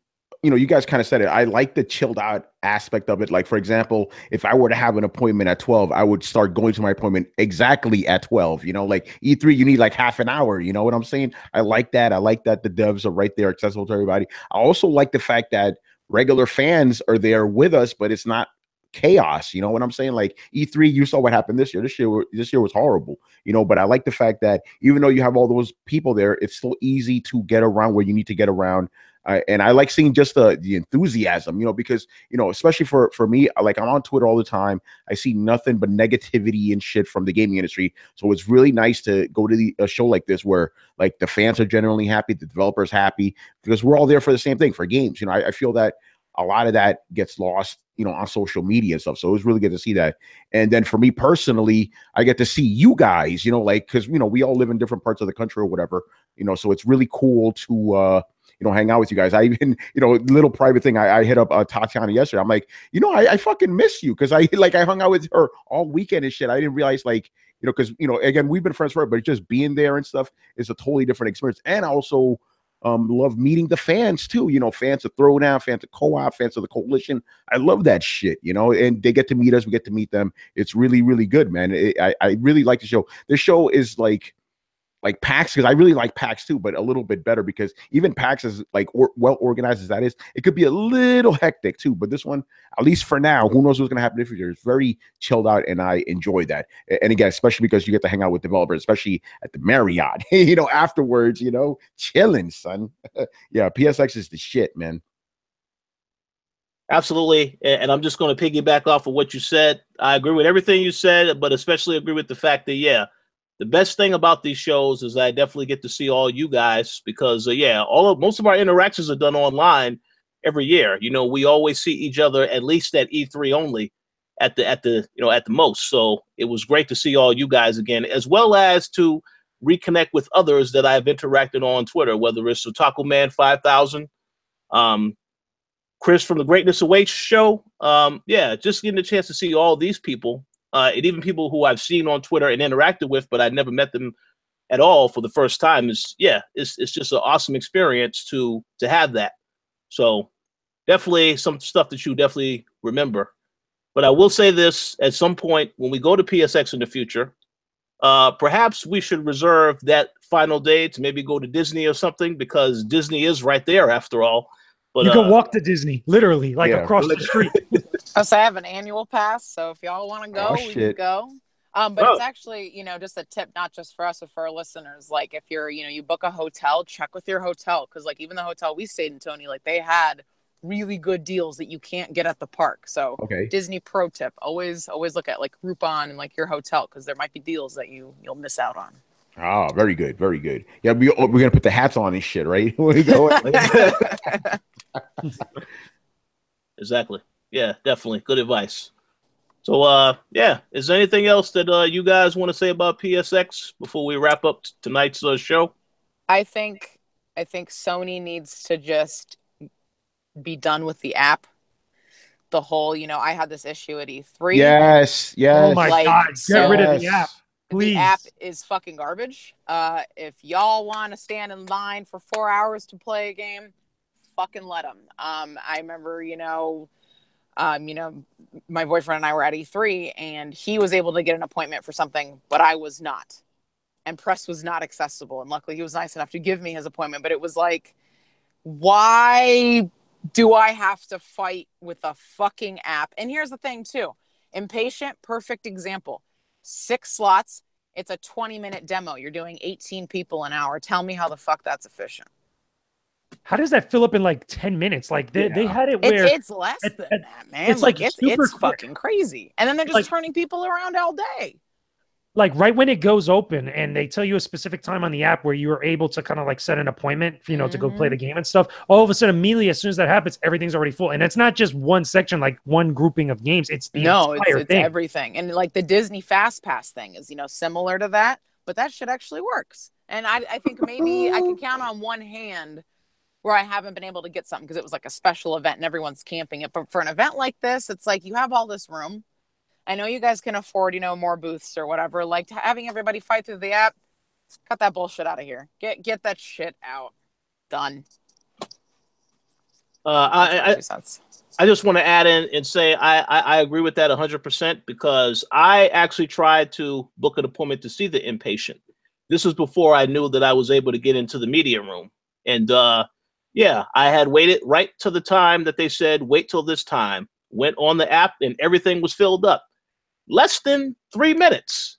you know, you guys kind of said it. I like the chilled out aspect of it. Like, for example, if I were to have an appointment at 12, I would start going to my appointment exactly at 12. You know, like E3, you need like half an hour. You know what I'm saying? I like that. I like that the devs are right there, accessible to everybody. I also like the fact that regular fans are there with us, but it's not chaos. You know what I'm saying? Like E3, you saw what happened this year. This year was horrible, you know, but I like the fact that even though you have all those people there, it's still easy to get around where you need to get around. And I like seeing just the enthusiasm, you know, because, you know, especially for me, like, I'm on Twitter all the time. I see nothing but negativity and shit from the gaming industry. So it's really nice to go to a show like this where, like, the fans are generally happy, the developers happy, because we're all there for the same thing, for games. You know, I feel that a lot of that gets lost, you know, on social media and stuff. So it was really good to see that. And then for me personally, I get to see you guys, you know, like, because, you know, we all live in different parts of the country or whatever, you know, so it's really cool to, you know, hang out with you guys. I even, you know, little private thing, I hit up Tatjana yesterday. I'm like, you know, I fucking miss you, because I hung out with her all weekend and shit. I didn't realize, like, you know, because, you know, again, we've been friends forever, but just being there and stuff is a totally different experience. And I also love meeting the fans too, you know, fans of Throwdown, fans of Co-op, fans of the Koalition. I love that shit, you know, and they get to meet us, we get to meet them. It's really, really good, man. I really like the show. The show is like PAX, because I really like PAX too, but a little bit better, because even PAX is like well organized as that is, it could be a little hectic too. But this one, at least for now, who knows what's going to happen in the future? It's very chilled out, and I enjoy that. And again, especially because you get to hang out with developers, especially at the Marriott, you know, afterwards, you know, chilling, son. Yeah, PSX is the shit, man. Absolutely. And I'm just going to piggyback off of what you said. I agree with everything you said, but especially agree with the fact that, yeah, the best thing about these shows is I definitely get to see all you guys, because yeah, most of our interactions are done online every year. You know, we always see each other at least at E3 only, at the most. So it was great to see all you guys again, as well as to reconnect with others that I've interacted on Twitter, whether it's Otaku Man 5000, Chris from the Greatness Awaits show. Yeah, just getting a chance to see all these people. And even people who I've seen on Twitter and interacted with, but I never met them at all for the first time. It's just an awesome experience to have that. So definitely some stuff that you definitely remember. But I will say this: at some point when we go to PSX in the future, perhaps we should reserve that final day to maybe go to Disney or something, because Disney is right there after all. But you can walk to Disney, literally, like across the street. So I have an annual pass, so if y'all want to go, we can go. But it's actually, just a tip, not just for us, but for our listeners. Like, if you're, you book a hotel, check with your hotel, because like even the hotel we stayed in, Tony, like they had really good deals that you can't get at the park. So Disney pro tip: always look at like Groupon and like your hotel, because there might be deals that you'll miss out on. Oh, very good, very good. Yeah, we're gonna put the hats on and shit, right? We go. Exactly. Yeah, definitely. Good advice. So, is there anything else that you guys want to say about PSX before we wrap up tonight's show? I think Sony needs to just be done with the app. The whole, I had this issue at E3. Yes. Oh my God, get rid of the app. Please. The app is fucking garbage. If y'all want to stand in line for 4 hours to play a game, fucking let them. I remember, my boyfriend and I were at E3, and he was able to get an appointment for something, but I was not. And press was not accessible. And luckily, he was nice enough to give me his appointment. But it was like, why do I have to fight with a fucking app? And here's the thing, too. Impatient, perfect example. 6 slots. It's a 20-minute demo. You're doing 18 people an hour. Tell me how the fuck that's efficient. How does that fill up in like 10 minutes? Like they had it where it's less than that, man. It's like it's fucking crazy. And then they're just turning people around all day. Like right when it goes open and they tell you a specific time on the app where you are able to kind of like set an appointment, to go play the game and stuff. All of a sudden, immediately as soon as that happens, everything's already full. And it's not just one section, like one grouping of games. It's the entire thing. Everything. And like the Disney Fast Pass thing is, similar to that, but that shit actually works. And I think maybe I can count on one hand where I haven't been able to get something because it was like a special event and everyone's camping it. But for an event like this, it's like you have all this room. I know you guys can afford, more booths or whatever. Like having everybody fight through the app, cut that bullshit out of here. Get that shit out. Done. I just want to add in and say I agree with that 100% because I actually tried to book an appointment to see The Impatient. This was before I knew that I was able to get into the media room. And I had waited right to the time that they said, wait till this time. Went on the app and everything was filled up. Less than 3 minutes.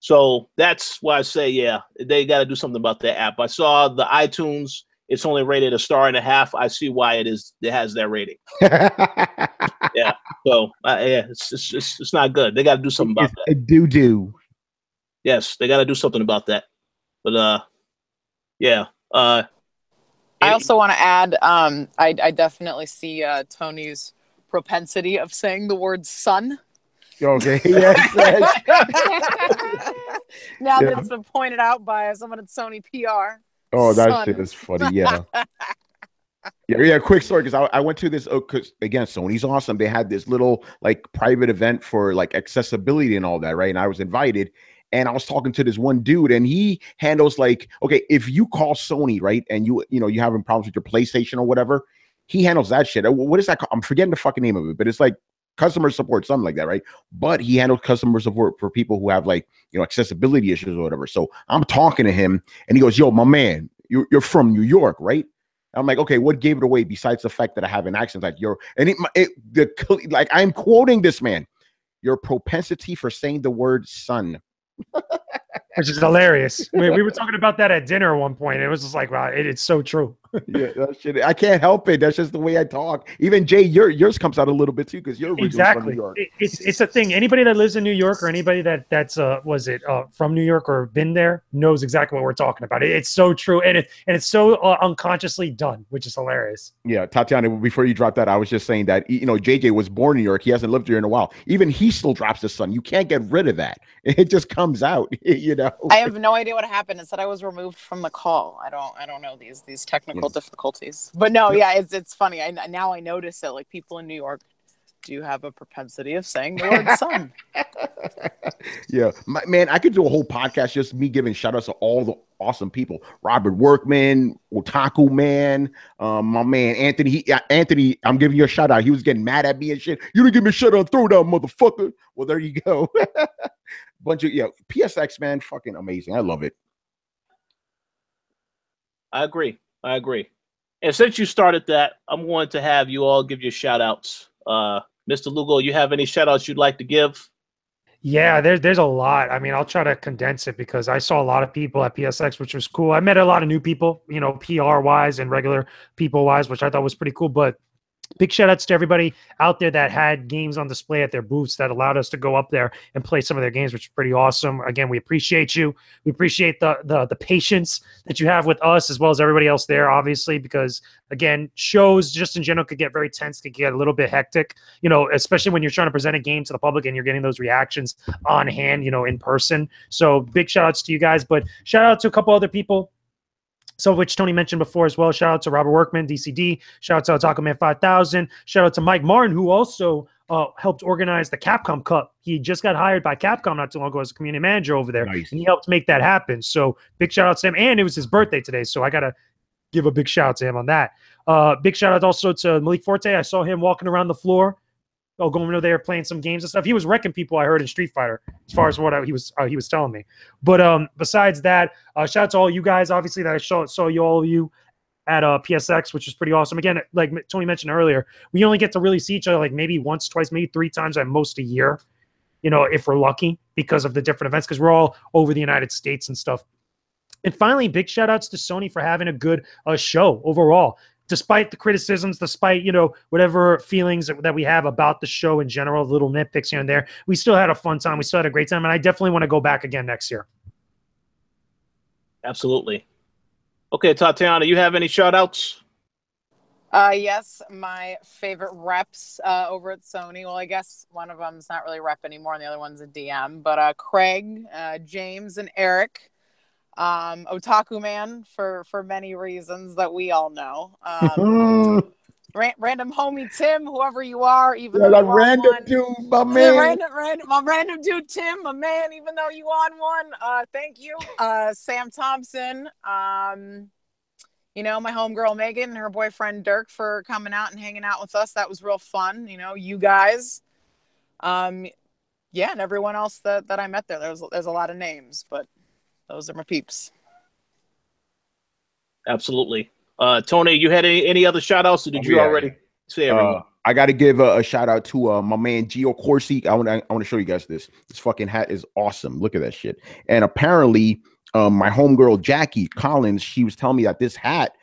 So that's why I say, they got to do something about that app. I saw the iTunes, it's only rated 1.5 stars. I see why it has that rating. Yeah. So it's not good. They got to do something about that. A doo-doo. Yes, they got to do something about that. But I also want to add, I definitely see Tony's propensity of saying the word son. Okay. Yes. Now that it's been pointed out by someone at Sony PR. Oh, that shit is funny. Yeah. Yeah. Quick story, because I went to this. Cause again, Sony's awesome. They had this little like private event for like accessibility and all that, right? And I was invited, and I was talking to this one dude, and he handles like, okay, if you call Sony, right, and you having problems with your PlayStation or whatever, he handles that shit. What is that called? I'm forgetting the fucking name of it, but it's like customer support, something like that, right? But he handles customer support for people who have like, accessibility issues or whatever. So I'm talking to him, and he goes, "Yo, my man, you're from New York, right?" I'm like, "Okay, what gave it away besides the fact that I have an accent like you're?" And I'm quoting this man, "Your propensity for saying the word son." Which is hilarious. We were talking about that at dinner at one point. It was just like, wow, it's so true. Yeah, that shit, I can't help it. That's just the way I talk. Even Jay, yours comes out a little bit too, because you're originally from New York. It's a thing. Anybody that lives in New York or anybody that's from New York or been there knows exactly what we're talking about. It's so true, and it's so unconsciously done, which is hilarious. Yeah, Tatjana, before you drop that, I was just saying that JJ was born in New York. He hasn't lived here in a while. Even he still drops the son. You can't get rid of that. It just comes out. I have no idea what happened. It said I was removed from the call. I don't know these technical difficulties. But no, it's funny. Now I notice that like people in New York do have a propensity of saying the word son. Yeah, man, I could do a whole podcast just me giving shout outs to all the awesome people. Robert Workman, Otaku Man, my man Anthony. Anthony, I'm giving you a shout out. He was getting mad at me and shit. You didn't give me a shout out, throw down, motherfucker. Well, there you go. Bunch of PSX, man, fucking amazing. I love it. I agree. And since you started that, I'm going to have you all give your shout outs. Mr. Lugo, you have any shout outs you'd like to give? Yeah, there's a lot. I mean, I'll try to condense it because I saw a lot of people at PSX, which was cool. I met a lot of new people, you know, PR wise and regular people wise, which I thought was pretty cool. But big shout outs to everybody out there that had games on display at their booths that allowed us to go up there and play some of their games, which is pretty awesome. Again, we appreciate you. We appreciate the patience that you have with us as well as everybody else there, obviously, because again, shows just in general could get very tense, could get a little bit hectic, you know, especially when you're trying to present a game to the public and you're getting those reactions on hand, you know, in person. So big shout outs to you guys, but shout out to a couple other people. So, which Tony mentioned before as well. Shout out to Robert Workman, DCD. Shout out to Taco Man 5000. Shout out to Mike Martin, who also helped organize the Capcom Cup. He just got hired by Capcom not too long ago as a community manager over there. Nice. And he helped make that happen. So, big shout out to him. And it was his birthday today. So, I got to give a big shout out to him on that. Big shout out also to Malik Forte. I saw him walking around the floor. Going over there playing some games and stuff. He was wrecking people, I heard, in Street Fighter, as far as what he was telling me. But besides that, shout out to all you guys, obviously, that I saw you, all of you at PSX, which is pretty awesome. Again, like Tony mentioned earlier, we only get to really see each other like maybe once, twice, maybe 3 times at most a year, you know, if we're lucky, because of the different events, because we're all over the United States and stuff. And finally, big shout outs to Sony for having a good show overall. Despite the criticisms, despite, you know, whatever feelings that we have about the show in general, little nitpicks here and there, we still had a fun time. We still had a great time. And I definitely want to go back again next year. Absolutely. Okay, Tatjana, you have any shout outs? Yes, my favorite reps over at Sony. Well, I guess one of them's not really rep anymore and the other one's a DM. But Craig, James, and Eric. Otaku Man for many reasons that we all know. Random homie Tim, whoever you are, even though you random one. dude, my man. My random dude Tim, my man, even though you on one. Thank you. Sam Thompson. You know, my homegirl Megan and her boyfriend Dirk for coming out and hanging out with us. That was real fun. You know, you guys. Yeah, and everyone else that I met there. There's a lot of names, but those are my peeps. Absolutely. Tony, you had any other shout outs, or did you already say everyone? I got to give a shout out to my man Gio Corsi. I want to show you guys this. This fucking hat is awesome. Look at that shit. And apparently, my homegirl Jackie Collins, she was telling me that this hat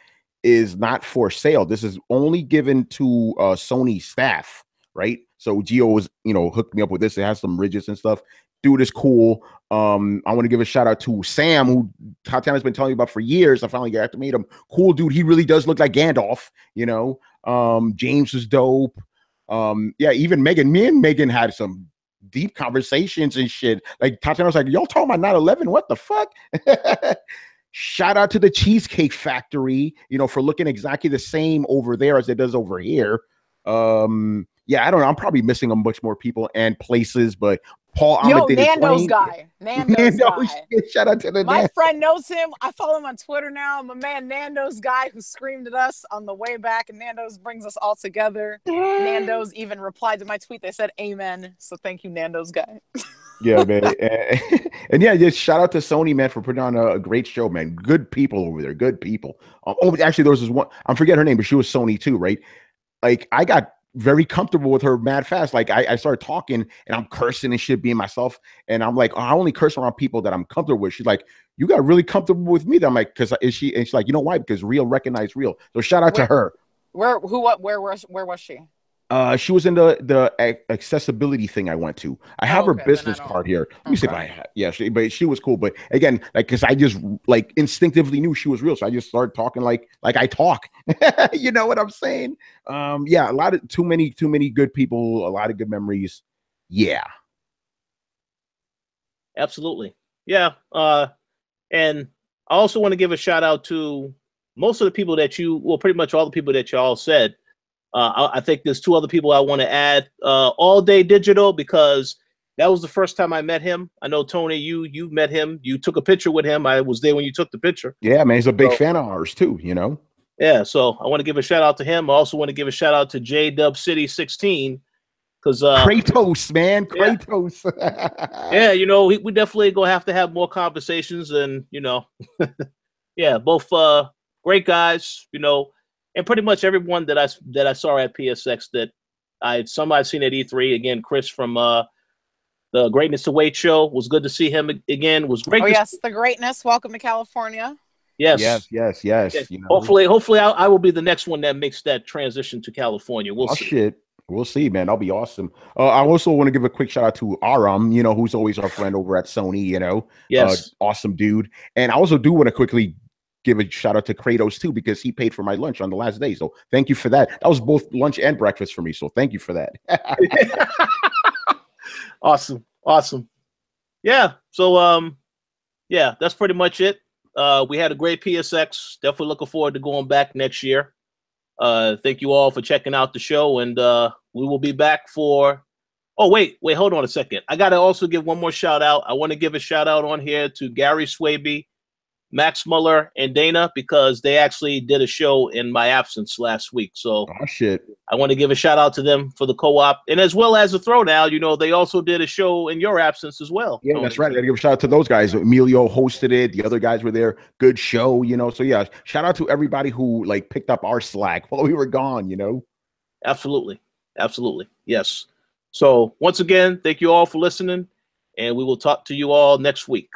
is not for sale. This is only given to Sony staff, right? So Gio was, you know, hooked me up with this. It has some ridges and stuff. Dude is cool. I want to give a shout out to Sam, who Tatjana's been telling me about for years. I finally got to meet him. Cool dude. He really does look like Gandalf, you know. James was dope. Yeah, even Megan. Me and Megan had some deep conversations and shit. Like Tatjana was like, y'all talking about 9/11? What the fuck? Shout out to the Cheesecake Factory, you know, for looking exactly the same over there as it does over here. Yeah, I don't know. I'm probably missing a bunch more people and places, but Paul Nando's guy. Nando's guy. Shout out to the My friend knows him. I follow him on Twitter now. My man Nando's guy who screamed at us on the way back, and Nando's brings us all together. Nando's even replied to my tweet. They said amen. So thank you, Nando's guy. Yeah, man. And yeah, just shout out to Sony, man, for putting on a great show, man. Good people over there. Good people. Actually, there was this one. I forget her name, but she was Sony too, right? Like, I got very comfortable with her mad fast. Like, I started talking and I'm cursing and shit, being myself. And I'm like, oh, I only curse around people that I'm comfortable with. She's like, you got really comfortable with me. I'm like, because is she? And she's like, you know why? Because real recognize real. So shout out to her. Where was she? She was in the accessibility thing I went to. I have her business card here. Let me see if I have. Yeah, but she was cool. But again, like, because I just like instinctively knew she was real, so I just started talking like I talk. You know what I'm saying? Yeah, a lot of too many good people, a lot of good memories. Yeah, absolutely. Yeah, and I also want to give a shout out to most of the people that pretty much all the people that y'all said. I think there's 2 other people I want to add. All Day Digital, because that was the first time I met him. I know, Tony, you met him. You took a picture with him. I was there when you took the picture. Yeah, man, he's a big fan of ours too, you know? Yeah, so I want to give a shout out to him. I also want to give a shout out to JDub City 16. Because Kratos, man. Kratos. Yeah, you know, we definitely going to have more conversations. And, you know, yeah, both great guys, you know. and pretty much everyone that I saw at PSX that I've seen at E3. Again, Chris from the Greatness to Wait show, was good to see him again. It was great. Oh yes, the greatness. Welcome to California. Yes. Yeah. You know? Hopefully, I will be the next one that makes that transition to California. We'll see. Shit. We'll see, man. That'll be awesome. I also want to give a quick shout out to Aram, you know, who's always our friend over at Sony, you know. Yes. Awesome dude. And I also do want to quickly give a shout out to Kratos too, because he paid for my lunch on the last day. So thank you for that. That was both lunch and breakfast for me. So thank you for that. Awesome. Yeah. So yeah, that's pretty much it. We had a great PSX. Definitely looking forward to going back next year. Thank you all for checking out the show, and we will be back for. Oh wait, hold on a second. I gotta also give one more shout out. I want to give a shout out on here to Gary Swaby, Max Muller, and Dana, because they actually did a show in my absence last week. So shit. I want to give a shout out to them for the co-op, and as well as the Throwdown. You know, they also did a show in your absence as well. Yeah, that's right. I gotta give a shout out to those guys. Emilio hosted it. The other guys were there. Good show, you know. So yeah, shout out to everybody who like picked up our slack while we were gone, you know. Absolutely. Yes. So once again, thank you all for listening, and we will talk to you all next week.